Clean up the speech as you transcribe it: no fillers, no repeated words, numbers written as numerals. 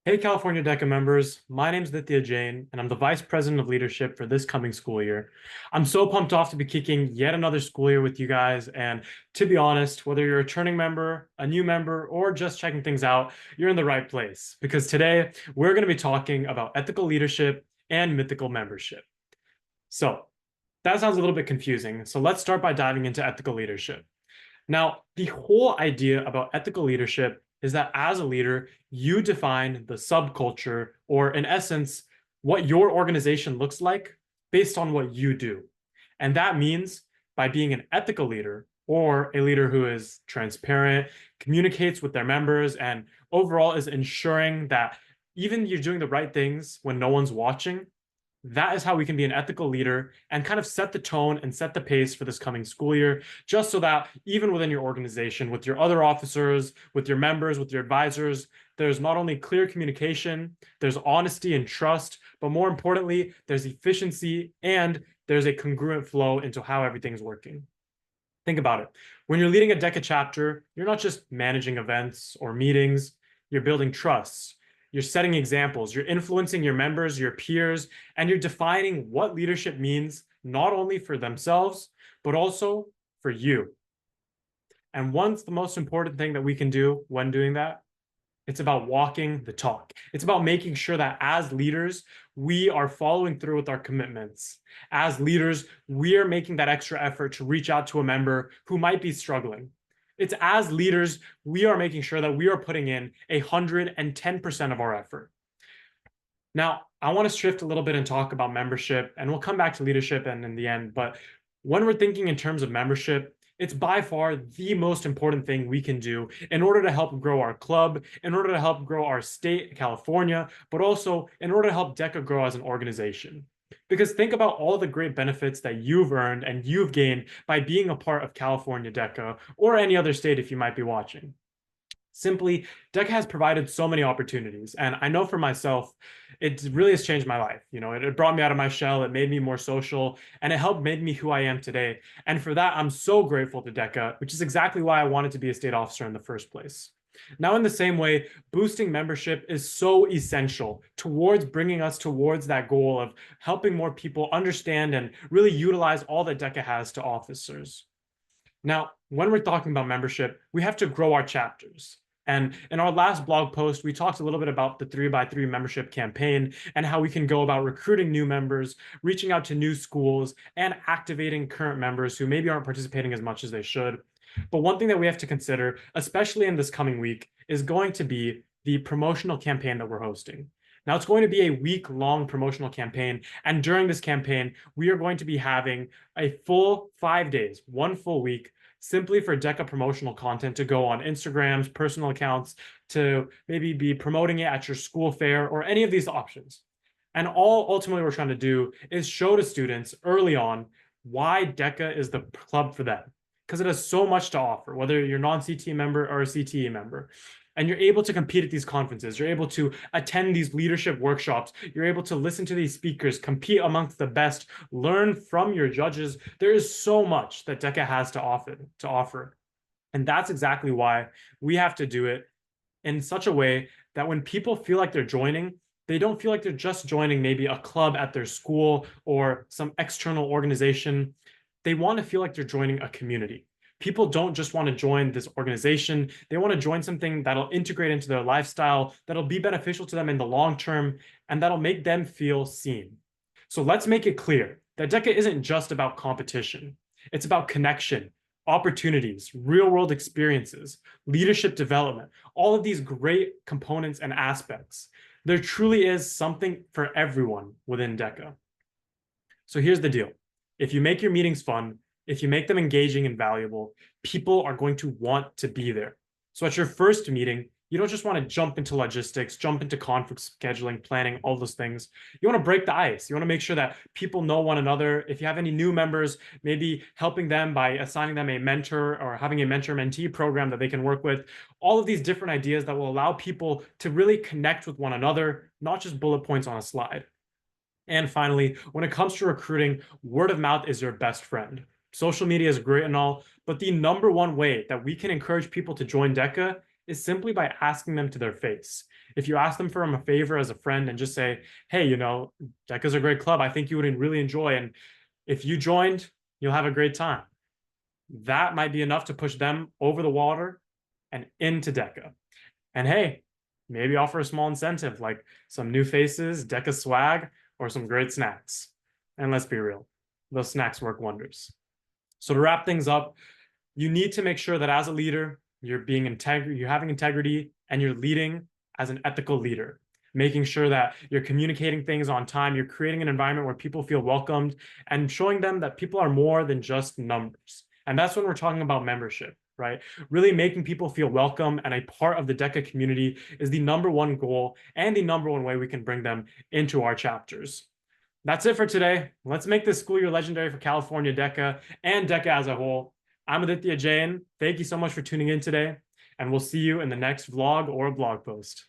Hey, California DECA members. My name's Nithya Jain, and I'm the Vice President of Leadership for this coming school year. I'm so pumped off to be kicking yet another school year with you guys. And to be honest, whether you're a returning member, a new member, or just checking things out, you're in the right place. Because today, we're going to be talking about ethical leadership and mythical membership. So that sounds a little bit confusing. So let's start by diving into ethical leadership. Now, the whole idea about ethical leadership is that as a leader, you define the subculture, or in essence, what your organization looks like based on what you do. And that means by being an ethical leader or a leader who is transparent, communicates with their members, and overall is ensuring that even you're doing the right things when no one's watching, that is how we can be an ethical leader and kind of set the tone and set the pace for this coming school year, just so that even within your organization, with your other officers, with your members, with your advisors, there's not only clear communication, there's honesty and trust, but more importantly, there's efficiency and there's a congruent flow into how everything's working. Think about it. When you're leading a DECA chapter, you're not just managing events or meetings, you're building trusts. You're setting examples, you're influencing your members, your peers, and you're defining what leadership means, not only for themselves, but also for you. And one's the most important thing that we can do when doing that, it's about walking the talk. It's about making sure that as leaders, we are following through with our commitments. As leaders, we are making that extra effort to reach out to a member who might be struggling. It's as leaders, we are making sure that we are putting in 110% of our effort. Now, I want to shift a little bit and talk about membership, and we'll come back to leadership and in the end. But when we're thinking in terms of membership, it's by far the most important thing we can do in order to help grow our club, in order to help grow our state, California, but also in order to help DECA grow as an organization. Because think about all the great benefits that you've earned and you've gained by being a part of California DECA or any other state if you might be watching. Simply, DECA has provided so many opportunities. And I know for myself, it really has changed my life. It brought me out of my shell, it made me more social, and it helped make me who I am today. And for that, I'm so grateful to DECA, which is exactly why I wanted to be a state officer in the first place. Now, in the same way, boosting membership is so essential towards bringing us towards that goal of helping more people understand and really utilize all that DECA has to officers. Now, when we're talking about membership, we have to grow our chapters. And in our last blog post, we talked a little bit about the 3x3 membership campaign and how we can go about recruiting new members, reaching out to new schools, and activating current members who maybe aren't participating as much as they should. But one thing that we have to consider, especially in this coming week, is going to be the promotional campaign that we're hosting. Now, it's going to be a week-long promotional campaign. And during this campaign, we are going to be having a full 5 days, one full week, simply for DECA promotional content to go on Instagrams, personal accounts, to maybe be promoting it at your school fair or any of these options. And all ultimately we're trying to do is show to students early on why DECA is the club for them. Because it has so much to offer, whether you're a non-CTE member or a CTE member. And you're able to compete at these conferences. You're able to attend these leadership workshops. You're able to listen to these speakers, compete amongst the best, learn from your judges. There is so much that DECA has to offer. And that's exactly why we have to do it in such a way that when people feel like they're joining, they don't feel like they're just joining maybe a club at their school or some external organization. They want to feel like they're joining a community. People don't just want to join this organization. They want to join something that'll integrate into their lifestyle, that'll be beneficial to them in the long term, and that'll make them feel seen. So let's make it clear that DECA isn't just about competition. It's about connection, opportunities, real-world experiences, leadership development, all of these great components and aspects. There truly is something for everyone within DECA. So here's the deal. If you make your meetings fun, if you make them engaging and valuable, people are going to want to be there. So at your first meeting, you don't just want to jump into logistics, jump into conference scheduling, planning, all those things. You want to break the ice. You want to make sure that people know one another. If you have any new members, maybe helping them by assigning them a mentor or having a mentor-mentee program that they can work with. All of these different ideas that will allow people to really connect with one another, not just bullet points on a slide. And finally, when it comes to recruiting, word of mouth is your best friend. Social media is great and all, but the number one way that we can encourage people to join DECA is simply by asking them to their face. If you ask them for a favor as a friend and just say, hey, DECA's a great club. I think you would really enjoy. And if you joined, you'll have a great time. That might be enough to push them over the water and into DECA. And hey, maybe offer a small incentive like some new faces, DECA swag, or some great snacks. And let's be real, those snacks work wonders. So to wrap things up, you need to make sure that as a leader, you're having integrity, and you're leading as an ethical leader, making sure that you're communicating things on time, you're creating an environment where people feel welcomed, and showing them that people are more than just numbers. And that's when we're talking about membership, right? Really making people feel welcome and a part of the DECA community is the #1 goal and the #1 way we can bring them into our chapters. That's it for today. Let's make this school year legendary for California DECA and DECA as a whole. I'm Aditya Jain. Thank you so much for tuning in today, and we'll see you in the next vlog or blog post.